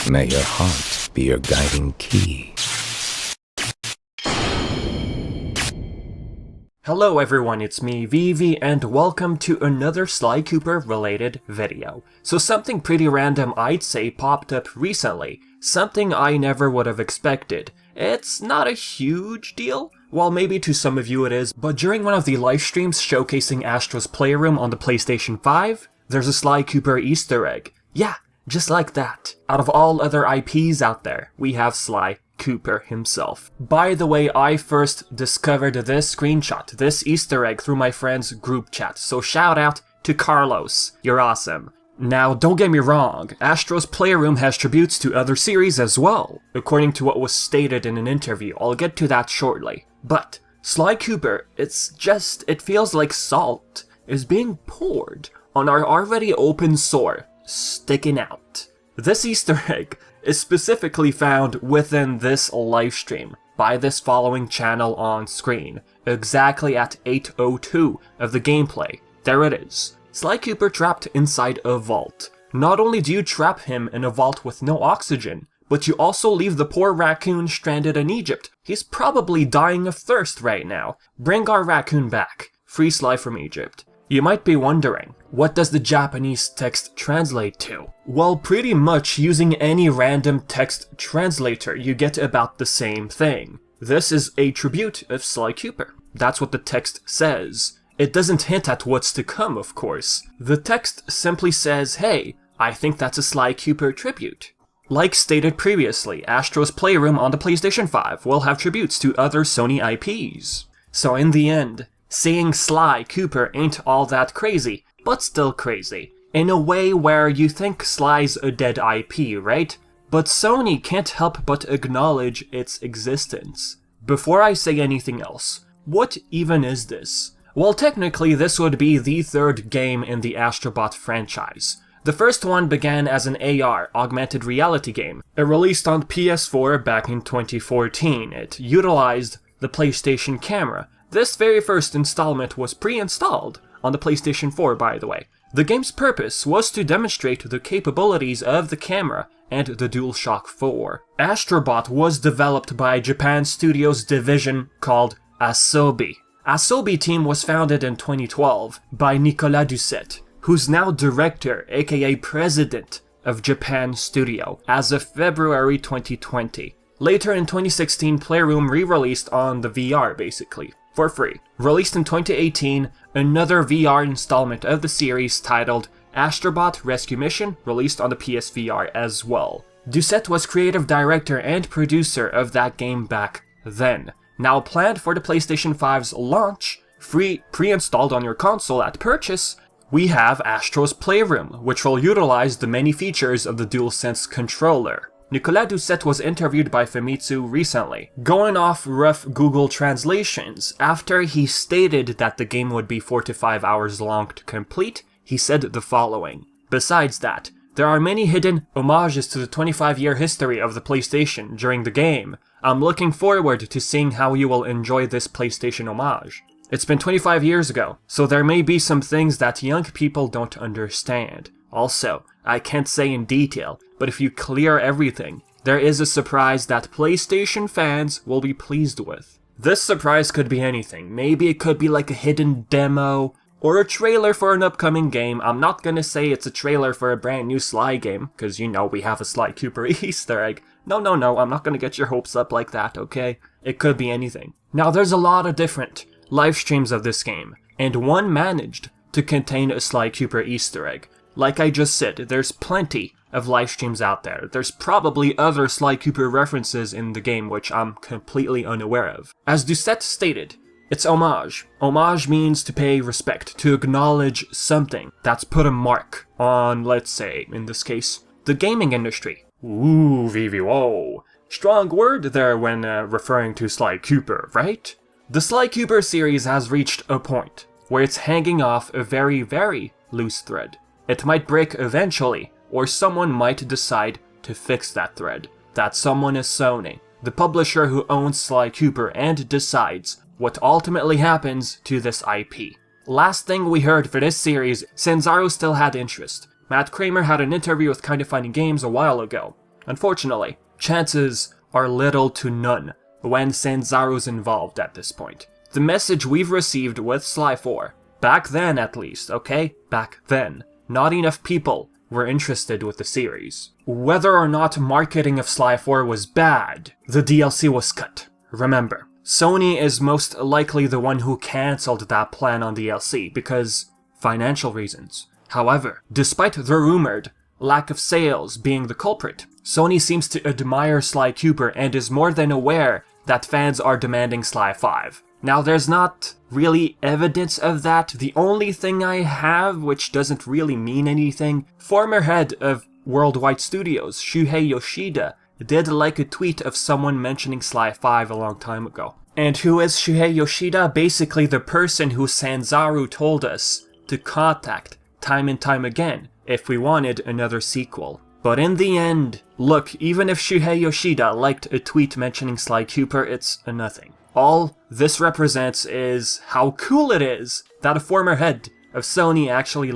May your heart be your guiding key. Hello everyone, it's me, Vivi, and welcome to another Sly Cooper related video. So something pretty random I'd say popped up recently, something I never would have expected. It's not a huge deal, well maybe to some of you it is, but during one of the live streams showcasing Astro's Playroom on the PlayStation 5, there's a Sly Cooper Easter egg. Yeah, just like that. Out of all other IPs out there, we have Sly Cooper himself. By the way, I first discovered this screenshot, this Easter egg, through my friend's group chat, so shout out to Carlos. You're awesome. Now, don't get me wrong, Astro's Playroom has tributes to other series as well, according to what was stated in an interview. I'll get to that shortly. But Sly Cooper, it feels like salt is being poured on our already open sore, sticking out. This Easter egg is specifically found within this livestream by this following channel on screen, exactly at 8:02 of the gameplay. There it is. Sly Cooper trapped inside a vault. Not only do you trap him in a vault with no oxygen, but you also leave the poor raccoon stranded in Egypt. He's probably dying of thirst right now. Bring our raccoon back. Free Sly from Egypt. You might be wondering, what does the Japanese text translate to? Well, pretty much using any random text translator, you get about the same thing. This is a tribute of Sly Cooper. That's what the text says. It doesn't hint at what's to come, of course. The text simply says, hey, I think that's a Sly Cooper tribute. Like stated previously, Astro's Playroom on the PlayStation 5 will have tributes to other Sony IPs. So in the end, seeing Sly Cooper ain't all that crazy, but still crazy. In a way where you think Sly's a dead IP, right? But Sony can't help but acknowledge its existence. Before I say anything else, what even is this? Well, technically this would be the third game in the Astrobot franchise. The first one began as an AR, augmented reality game. It released on PS4 back in 2014. It utilized the PlayStation camera. This very first installment was pre-installed on the PlayStation 4, by the way. The game's purpose was to demonstrate the capabilities of the camera and the DualShock 4. Astrobot was developed by Japan Studios' division called ASOBI. ASOBI team was founded in 2012 by Nicolas Doucet, who's now director, aka president, of Japan Studio as of February 2020. Later in 2016, Playroom re-released on the VR, basically, for free. Released in 2018, another VR installment of the series titled Astrobot Rescue Mission, released on the PSVR as well. Doucet was creative director and producer of that game back then. Now planned for the PlayStation 5's launch, free pre-installed on your console at purchase, we have Astro's Playroom, which will utilize the many features of the DualSense controller. Nicolas Doucet was interviewed by Famitsu recently. Going off rough Google translations, after he stated that the game would be 4 to 5 hours long to complete, he said the following. Besides that, there are many hidden homages to the 25-year history of the PlayStation during the game. I'm looking forward to seeing how you will enjoy this PlayStation homage. It's been 25 years ago, so there may be some things that young people don't understand. Also, I can't say in detail, but if you clear everything, there is a surprise that PlayStation fans will be pleased with. This surprise could be anything. Maybe it could be like a hidden demo, or a trailer for an upcoming game. I'm not gonna say it's a trailer for a brand new Sly game, because you know we have a Sly Cooper Easter egg. No, I'm not gonna get your hopes up like that, okay? It could be anything. Now there's a lot of different live streams of this game, and one managed to contain a Sly Cooper Easter egg. Like I just said, there's plenty of live streams out there. There's probably other Sly Cooper references in the game which I'm completely unaware of. As Doucet stated, it's homage. Homage means to pay respect, to acknowledge something that's put a mark on, let's say, in this case, the gaming industry. Ooh, Vivi, whoa. Strong word there when referring to Sly Cooper, right? The Sly Cooper series has reached a point where it's hanging off a very, very loose thread. It might break eventually, or someone might decide to fix that thread. That someone is Sony, the publisher who owns Sly Cooper and decides what ultimately happens to this IP. Last thing we heard for this series, Sanzaru still had interest. Matt Kramer had an interview with Kinda Funny Games a while ago. Unfortunately, chances are little to none when Sanzaru's involved at this point. The message we've received with Sly 4, back then at least, okay? Back then, not enough people were interested with the series. Whether or not marketing of Sly 4 was bad, the DLC was cut. Remember, Sony is most likely the one who cancelled that plan on DLC because financial reasons. However, despite the rumored lack of sales being the culprit, Sony seems to admire Sly Cooper and is more than aware that fans are demanding Sly 5. Now, there's not really evidence of that. The only thing I have, which doesn't really mean anything, former head of Worldwide Studios, Shuhei Yoshida, did like a tweet of someone mentioning Sly 5 a long time ago. And who is Shuhei Yoshida? Basically the person who Sanzaru told us to contact time and time again if we wanted another sequel. But in the end, look, even if Shuhei Yoshida liked a tweet mentioning Sly Cooper, it's a nothing. All this represents is how cool it is that a former head of Sony actually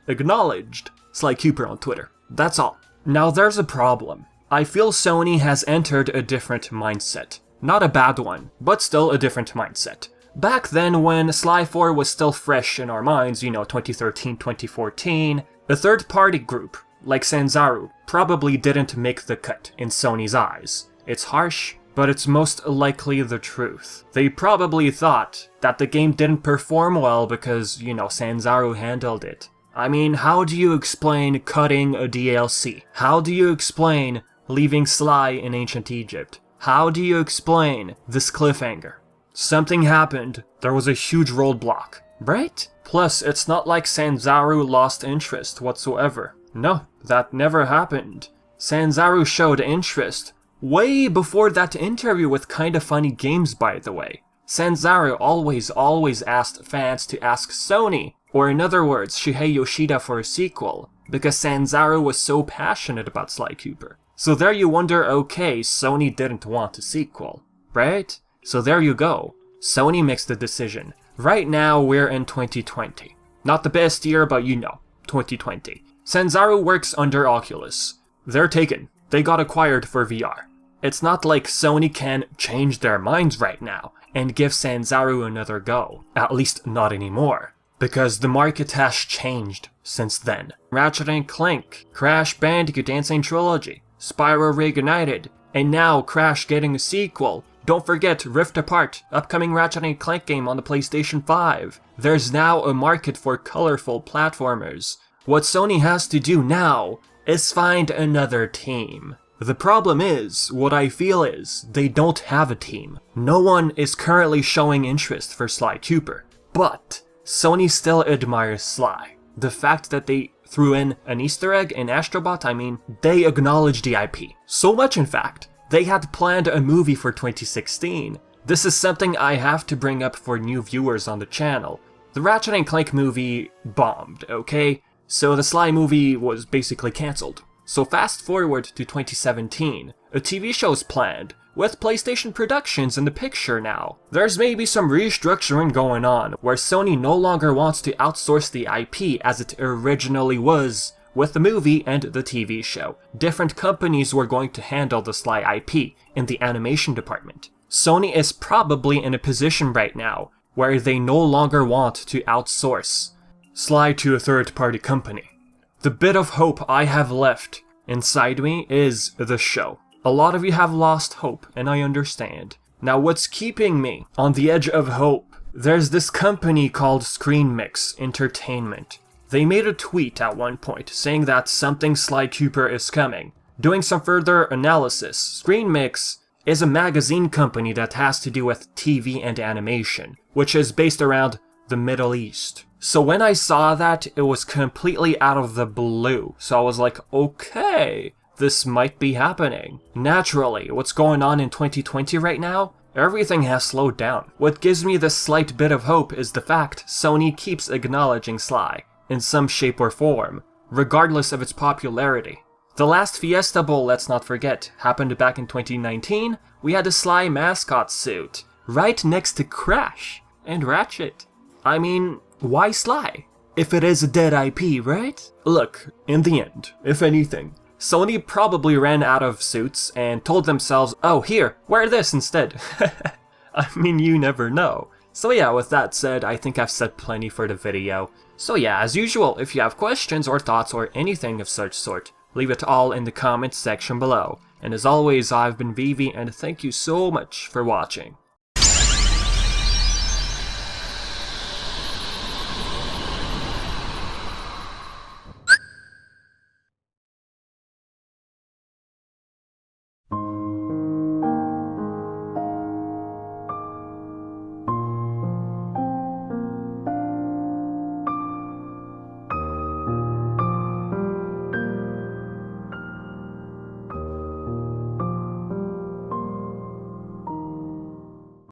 acknowledged Sly Cooper on Twitter. That's all. Now there's a problem. I feel Sony has entered a different mindset. Not a bad one, but still a different mindset. Back then when Sly 4 was still fresh in our minds, 2013, 2014, a third-party group like Sanzaru probably didn't make the cut in Sony's eyes. It's harsh, but it's most likely the truth. They probably thought that the game didn't perform well because, Sanzaru handled it. I mean, how do you explain cutting a DLC? How do you explain leaving Sly in ancient Egypt? How do you explain this cliffhanger? Something happened, there was a huge roadblock, right? Plus, it's not like Sanzaru lost interest whatsoever. No, that never happened. Sanzaru showed interest way before that interview with Kinda Funny Games, by the way. Sanzaru always asked fans to ask Sony, or in other words, Shuhei Yoshida for a sequel, because Sanzaru was so passionate about Sly Cooper. So there you wonder, okay, Sony didn't want a sequel, right? So there you go. Sony makes the decision. Right now, we're in 2020. Not the best year, but 2020. Sanzaru works under Oculus. They're taken. They got acquired for VR. It's not like Sony can change their minds right now and give Sanzaru another go. At least not anymore. Because the market has changed since then. Ratchet & Clank, Crash Bandicoot Insane Trilogy, Spyro Reignited, and now Crash getting a sequel. Don't forget Rift Apart, upcoming Ratchet & Clank game on the PlayStation 5. There's now a market for colorful platformers. What Sony has to do now is find another team. The problem is, what I feel is, they don't have a team. No one is currently showing interest for Sly Cooper. But Sony still admires Sly. The fact that they threw in an Easter egg in Astrobot, they acknowledge the IP. So much in fact, they had planned a movie for 2016. This is something I have to bring up for new viewers on the channel. The Ratchet & Clank movie bombed, okay? So the Sly movie was basically cancelled. So fast forward to 2017, a TV show's planned, with PlayStation Productions in the picture now. There's maybe some restructuring going on, where Sony no longer wants to outsource the IP as it originally was with the movie and the TV show. Different companies were going to handle the Sly IP in the animation department. Sony is probably in a position right now where they no longer want to outsource Sly to a third-party company. The bit of hope I have left inside me is the show. A lot of you have lost hope, and I understand. Now what's keeping me on the edge of hope? There's this company called Screen Mix Entertainment. They made a tweet at one point saying that something Sly Cooper is coming. Doing some further analysis, Screen Mix is a magazine company that has to do with TV and animation, which is based around the Middle East. So when I saw that, it was completely out of the blue. So I was like, okay, this might be happening. Naturally, what's going on in 2020 right now? Everything has slowed down. What gives me this slight bit of hope is the fact Sony keeps acknowledging Sly in some shape or form, regardless of its popularity. The last Fiesta Bowl, let's not forget, happened back in 2019. We had a Sly mascot suit, right next to Crash and Ratchet. Why Sly? If it is a dead IP, right? Look, in the end, if anything, Sony probably ran out of suits and told themselves, oh here, wear this instead. I mean, you never know. So yeah, with that said, I think I've said plenty for the video. So yeah, as usual, if you have questions or thoughts or anything of such sort, leave it all in the comments section below. And as always, I've been Vivi, and thank you so much for watching.